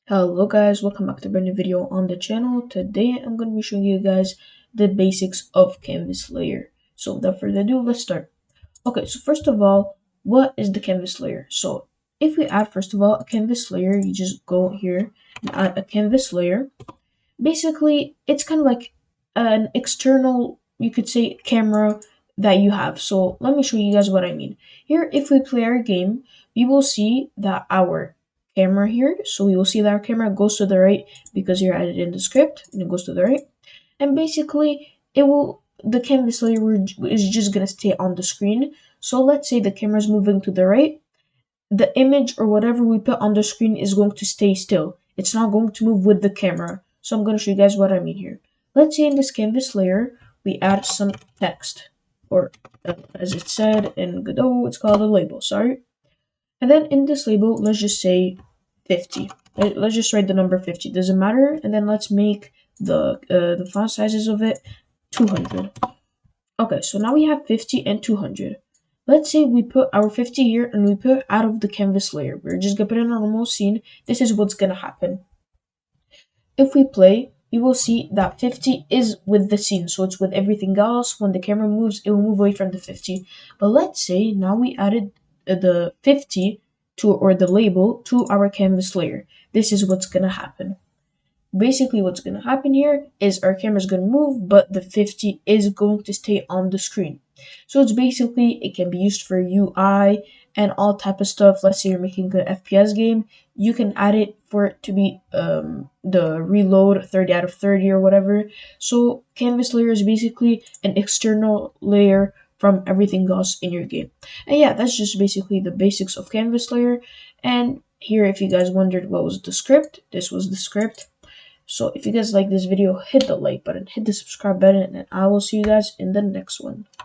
Hello guys, welcome back to a brand new video on the channel. Today I'm going to be showing you guys the basics of canvas layer. So without further ado, let's start. Okay, so first of all, what is the canvas layer? So if we add first of all a canvas layer, you just go here and add a canvas layer. Basically, it's kind of like an external, you could say, camera that you have. So let me show you guys what I mean. Here, if we play our game, we will see that our camera here, so we will see that our camera goes to the right because you're added in the script and it goes to the right. And basically, the canvas layer is just gonna stay on the screen. So let's say the camera is moving to the right, the image or whatever we put on the screen is going to stay still. It's not going to move with the camera. So I'm going to show you guys what I mean here. Let's say in this canvas layer, we add some text, or as it said in Godot, it's called a label, sorry. And then in this label, let's just say 50. Let's just write the number 50, doesn't matter. And then let's make the font sizes of it 200. Okay, so now we have 50 and 200. Let's say we put our 50 here and we put out of the canvas layer. We're just gonna put in a normal scene. This is what's gonna happen. If we play, we will see that 50 is with the scene, so it's with everything else. When the camera moves, it will move away from the 50. But let's say now we added the 50 to, or the label, to our canvas layer. This is what's gonna happen. Basically, what's going to happen here is our camera is going to move, but the 50 is going to stay on the screen. So it's basically, it can be used for UI and all type of stuff. Let's say you're making an FPS game, you can add it for it to be the reload 30 out of 30 or whatever. So canvas layer is basically an external layer from everything else in your game. And yeah, that's just basically the basics of canvas layer. And here, if you guys wondered what was the script, this was the script. So if you guys like this video, hit the like button, hit the subscribe button, and I will see you guys in the next one.